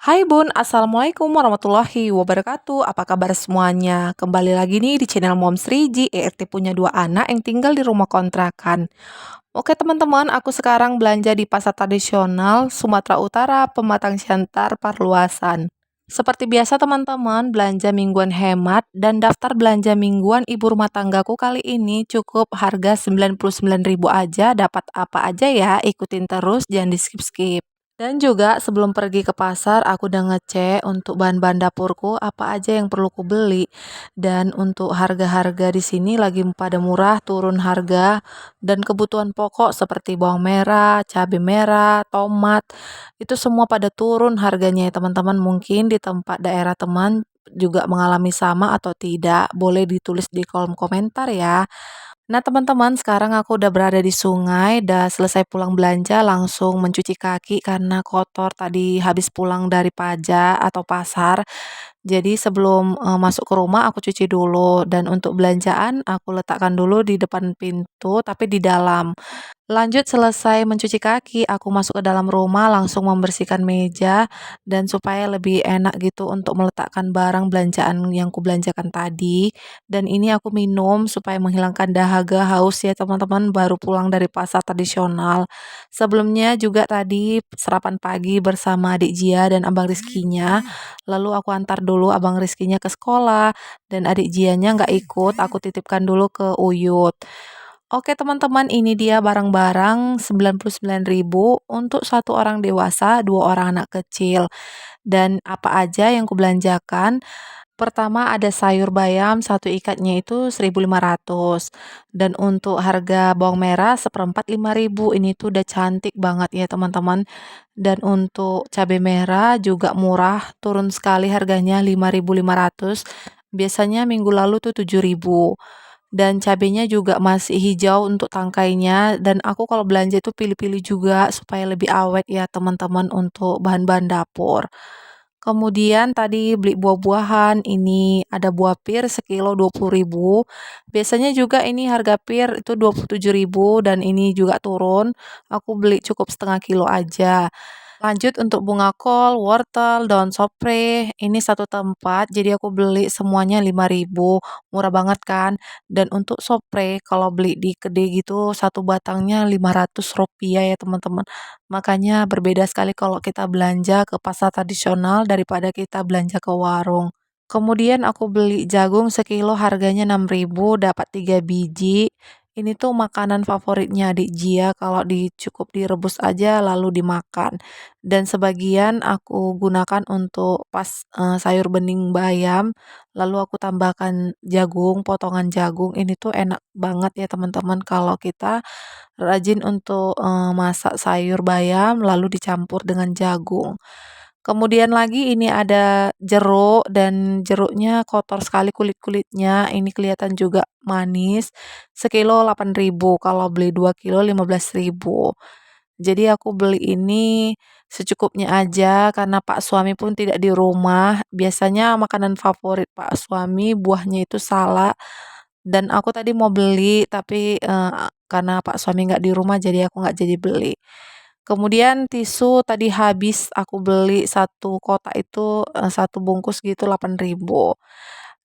Hai Bun, Assalamualaikum warahmatullahi wabarakatuh. Apa kabar semuanya? Kembali lagi nih di channel Moms Riji, ERT punya dua anak yang tinggal di rumah kontrakan. Oke teman-teman, aku sekarang belanja di pasar tradisional Sumatera Utara, Pematang Siantar, Parluasan. Seperti biasa teman-teman, belanja mingguan hemat dan daftar belanja mingguan ibu rumah tanggaku kali ini cukup harga 99.000 aja, dapat apa aja ya, ikutin terus, jangan di skip-skip. Dan juga sebelum pergi ke pasar, aku udah ngecek untuk bahan-bahan dapurku apa aja yang perlu kubeli. Dan untuk harga-harga di sini lagi pada murah, turun harga. Dan kebutuhan pokok seperti bawang merah, cabai merah, tomat, itu semua pada turun harganya ya teman-teman. Mungkin di tempat daerah teman juga mengalami sama atau tidak, boleh ditulis di kolom komentar ya. Nah, teman-teman, sekarang aku udah berada di sungai, udah selesai pulang belanja, langsung mencuci kaki karena kotor tadi habis pulang dari pajak atau pasar. Jadi sebelum masuk ke rumah aku cuci dulu dan untuk belanjaan aku letakkan dulu di depan pintu tapi di dalam. Lanjut selesai mencuci kaki, aku masuk ke dalam rumah langsung membersihkan meja dan supaya lebih enak gitu untuk meletakkan barang belanjaan yang kubelanjakan tadi. Dan ini aku minum supaya menghilangkan dahaga, haus ya teman-teman baru pulang dari pasar tradisional. Sebelumnya juga tadi sarapan pagi bersama adik Jia dan abang Rizkinya. Lalu aku antar dulu abang Rizkinya ke sekolah dan adik Jianya nggak ikut, aku titipkan dulu ke Uyut. Oke teman-teman, ini dia barang-barang 99.000 untuk satu orang dewasa, dua orang anak kecil. Dan apa aja yang kubelanjakan? Pertama ada sayur bayam, satu ikatnya itu 1.500. Dan untuk harga bawang merah seperempat 5.000. Ini tuh udah cantik banget ya teman-teman. Dan untuk cabai merah juga murah, turun sekali harganya 5.500. Biasanya minggu lalu tuh 7.000. Dan cabenya juga masih hijau untuk tangkainya dan aku kalau belanja itu pilih-pilih juga supaya lebih awet ya teman-teman untuk bahan-bahan dapur. Kemudian tadi beli buah-buahan, ini ada buah pir sekilo 20.000. Biasanya juga ini harga pir itu 27.000 dan ini juga turun. Aku beli cukup setengah kilo aja. Lanjut untuk bunga kol, wortel, daun sopre, ini satu tempat, jadi aku beli semuanya 5.000, murah banget kan. Dan untuk sopre, kalau beli di kedai gitu, satu batangnya Rp500 ya teman-teman. Makanya berbeda sekali kalau kita belanja ke pasar tradisional daripada kita belanja ke warung. Kemudian aku beli jagung sekilo harganya 6.000, dapat 3 biji. Ini tuh makanan favoritnya adik Jia kalau cukup direbus aja lalu dimakan. Dan sebagian aku gunakan untuk pas sayur bening bayam, lalu aku tambahkan jagung, potongan jagung. Ini tuh enak banget ya teman-teman kalau kita rajin untuk masak sayur bayam lalu dicampur dengan jagung. Kemudian lagi ini ada jeruk dan jeruknya kotor sekali kulit-kulitnya, ini kelihatan juga manis, sekilo 8.000 kalau beli 2 kilo 15.000. Jadi aku beli ini secukupnya aja karena Pak suami pun tidak di rumah, biasanya makanan favorit Pak suami buahnya itu salak, dan aku tadi mau beli tapi, karena Pak suami nggak di rumah jadi aku nggak jadi beli. Kemudian tisu tadi habis aku beli satu kotak itu, 1 bungkus gitu 8.000.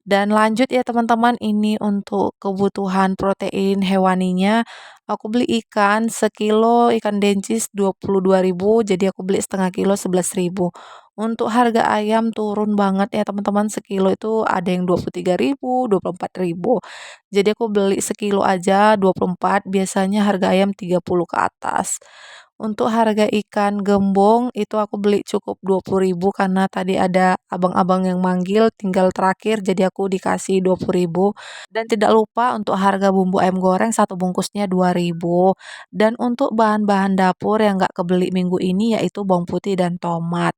Dan lanjut ya teman-teman, ini untuk kebutuhan protein hewaninya, aku beli ikan sekilo ikan dencis 22.000 jadi aku beli setengah kilo 11.000. Untuk harga ayam turun banget ya teman-teman, sekilo itu ada yang 23.000, 24.000. Jadi aku beli sekilo aja 24, biasanya harga ayam 30 ke atas. Untuk harga ikan gembong itu aku beli cukup 20.000 karena tadi ada abang-abang yang manggil tinggal terakhir jadi aku dikasih 20.000. Dan tidak lupa untuk harga bumbu ayam goreng satu bungkusnya 2.000. Dan untuk bahan-bahan dapur yang nggak kebeli minggu ini yaitu bawang putih dan tomat.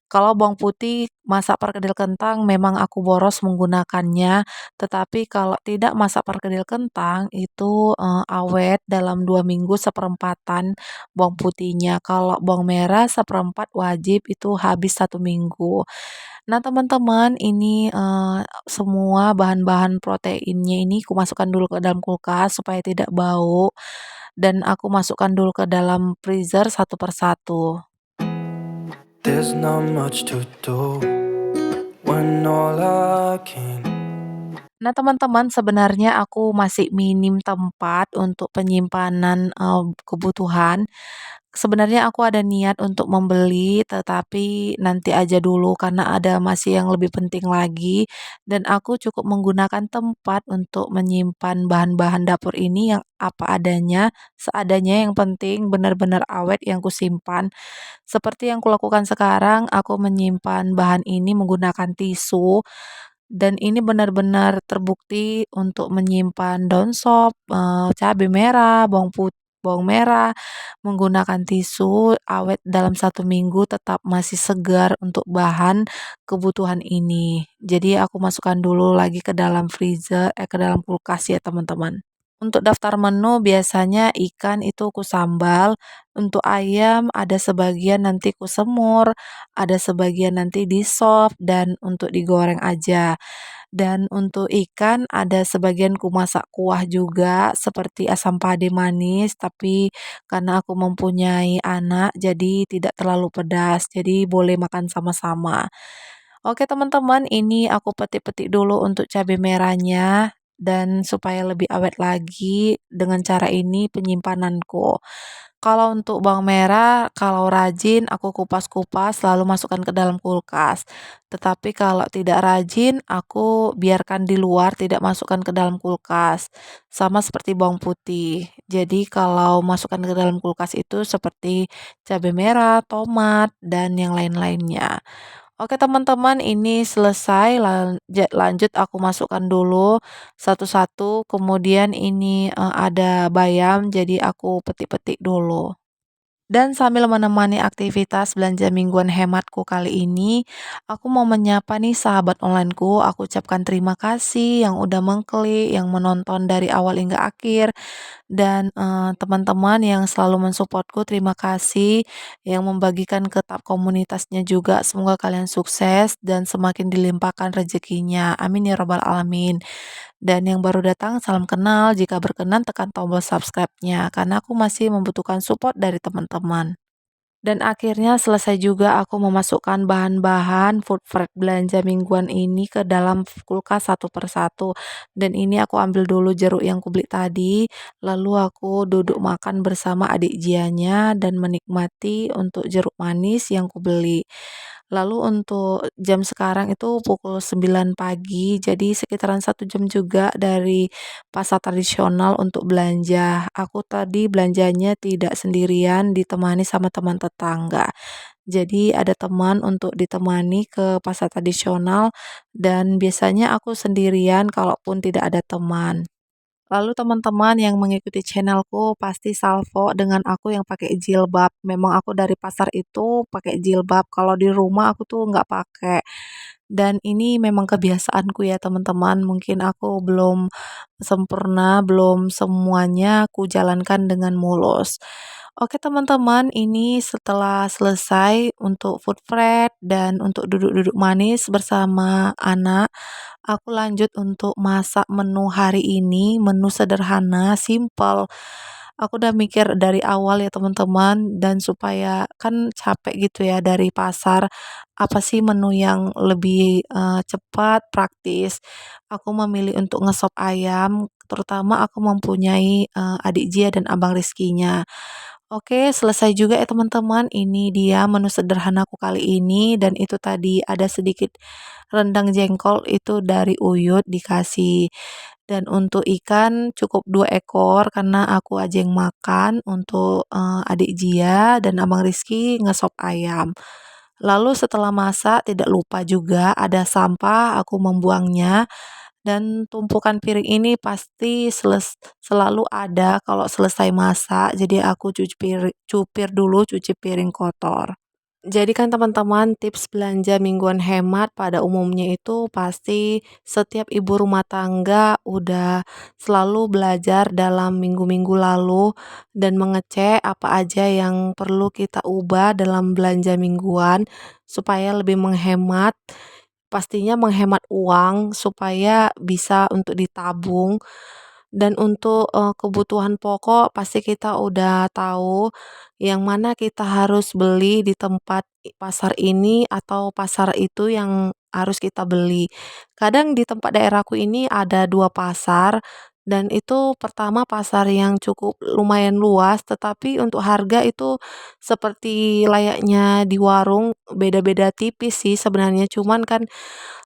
Kalau bawang putih masak perkedel kentang memang aku boros menggunakannya, tetapi kalau tidak masak perkedel kentang itu, awet dalam 2 minggu seperempatan bawang putihnya. Kalau bawang merah seperempat wajib itu habis 1 minggu. Nah teman-teman ini, semua bahan-bahan proteinnya ini kumasukkan dulu ke dalam kulkas supaya tidak bau, dan aku masukkan dulu ke dalam freezer satu persatu. There's not much to do when all I can. Nah, teman-teman, sebenarnya aku masih minim tempat untuk penyimpanan, kebutuhan. Sebenarnya aku ada niat untuk membeli, tetapi nanti aja dulu karena ada masih yang lebih penting lagi, dan aku cukup menggunakan tempat untuk menyimpan bahan-bahan dapur ini yang apa adanya, seadanya, yang penting benar-benar awet yang kusimpan. Seperti yang kulakukan sekarang, aku menyimpan bahan ini menggunakan tisu, dan ini benar-benar terbukti untuk menyimpan daun sop, cabai merah, bawang merah, menggunakan tisu awet dalam 1 minggu tetap masih segar untuk bahan kebutuhan ini. Jadi aku masukkan dulu lagi ke dalam ke dalam kulkas ya teman-teman. Untuk daftar menu biasanya ikan itu kusambal, untuk ayam ada sebagian nanti kusemur, ada sebagian nanti di-sop, dan untuk digoreng aja. Dan untuk ikan ada sebagian kumasak kuah juga seperti asam pade manis, tapi karena aku mempunyai anak jadi tidak terlalu pedas, jadi boleh makan sama-sama. Oke teman-teman, ini aku petik-petik dulu untuk cabai merahnya dan supaya lebih awet lagi dengan cara ini penyimpananku. Kalau untuk bawang merah, kalau rajin aku kupas-kupas lalu masukkan ke dalam kulkas. Tetapi kalau tidak rajin, aku biarkan di luar, tidak masukkan ke dalam kulkas. Sama seperti bawang putih. Jadi kalau masukkan ke dalam kulkas itu seperti cabai merah, tomat, dan yang lain-lainnya. Oke teman-teman, ini selesai, lanjut aku masukkan dulu satu-satu, kemudian ini ada bayam, jadi aku petik-petik dulu. Dan sambil menemani aktivitas belanja mingguan hematku kali ini, aku mau menyapa nih sahabat onlineku. Aku ucapkan terima kasih yang udah mengklik, yang menonton dari awal hingga akhir, dan teman-teman yang selalu mensupportku, terima kasih. Yang membagikan ke tab komunitasnya juga, semoga kalian sukses dan semakin dilimpahkan rezekinya. Amin ya robbal alamin. Dan yang baru datang, salam kenal. Jika berkenan, tekan tombol subscribe-nya, karena aku masih membutuhkan support dari teman-teman. Dan akhirnya selesai juga aku memasukkan bahan-bahan food prep belanja mingguan ini ke dalam kulkas satu persatu. Dan ini aku ambil dulu jeruk yang kubeli tadi, lalu aku duduk makan bersama adik Jianya dan menikmati untuk jeruk manis yang kubeli. Lalu untuk jam sekarang itu pukul 9 pagi, jadi sekitaran 1 jam juga dari pasar tradisional untuk belanja. Aku tadi belanjanya tidak sendirian, ditemani sama teman tetangga. Jadi ada teman untuk ditemani ke pasar tradisional, dan biasanya aku sendirian kalaupun tidak ada teman. Lalu teman-teman yang mengikuti channelku pasti salvo dengan aku yang pakai jilbab. Memang aku dari pasar itu pakai jilbab. Kalau di rumah aku tuh nggak pakai. Dan ini memang kebiasaanku ya teman-teman. Mungkin aku belum sempurna, belum semuanya aku jalankan dengan mulus. Oke teman-teman, ini setelah selesai untuk food prep dan untuk duduk-duduk manis bersama anak, aku lanjut untuk masak menu hari ini, menu sederhana, simple. Aku udah mikir dari awal ya teman-teman, dan supaya kan capek gitu ya dari pasar, apa sih menu yang lebih cepat, praktis. Aku memilih untuk ngesop ayam, terutama aku mempunyai adik Jia dan abang Rizkinya. Oke, selesai juga ya teman-teman. Ini dia menu sederhanaku kali ini, dan itu tadi ada sedikit rendang jengkol itu dari Uyut dikasih. Dan untuk ikan cukup 2 ekor karena aku aja yang makan, untuk adik Jia dan abang Rizky ngesop ayam. Lalu setelah masak tidak lupa juga ada sampah, aku membuangnya, dan tumpukan piring ini pasti selalu ada kalau selesai masak, jadi aku cupir dulu cuci piring kotor. Jadi kan teman-teman, tips belanja mingguan hemat pada umumnya itu pasti setiap ibu rumah tangga udah selalu belajar dalam minggu-minggu lalu dan mengecek apa aja yang perlu kita ubah dalam belanja mingguan supaya lebih menghemat. Pastinya menghemat uang supaya bisa untuk ditabung, Dan untuk, kebutuhan pokok pasti kita udah tahu yang mana kita harus beli di tempat pasar ini atau pasar itu yang harus kita beli. Kadang di tempat daerahku ini ada 2 pasar dan itu pertama pasar yang cukup lumayan luas, tetapi untuk harga itu seperti layaknya di warung, beda-beda tipis sih sebenarnya, cuman kan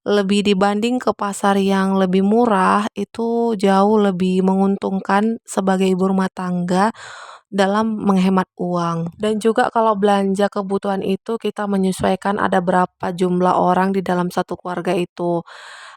lebih dibanding ke pasar yang lebih murah, itu jauh lebih menguntungkan sebagai ibu rumah tangga dalam menghemat uang. Dan juga kalau belanja kebutuhan itu kita menyesuaikan ada berapa jumlah orang di dalam satu keluarga itu.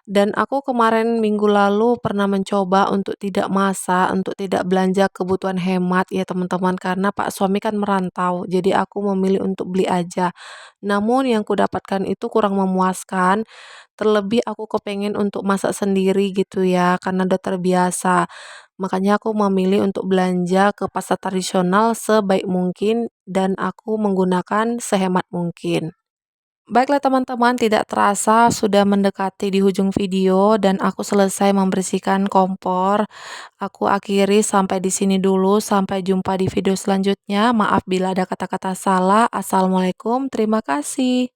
Dan aku kemarin minggu lalu pernah mencoba untuk tidak masak, untuk tidak belanja kebutuhan hemat ya teman-teman, karena Pak suami kan merantau, jadi aku memilih untuk beli aja. Namun yang kudapatkan itu kurang memuaskan, terlebih aku kepengen untuk masak sendiri gitu ya, karena udah terbiasa. Makanya aku memilih untuk belanja ke pasar tradisional sebaik mungkin dan aku menggunakan sehemat mungkin. Baiklah teman-teman, tidak terasa sudah mendekati di ujung video dan aku selesai membersihkan kompor. Aku akhiri sampai di sini dulu, sampai jumpa di video selanjutnya. Maaf bila ada kata-kata salah. Assalamualaikum, terima kasih.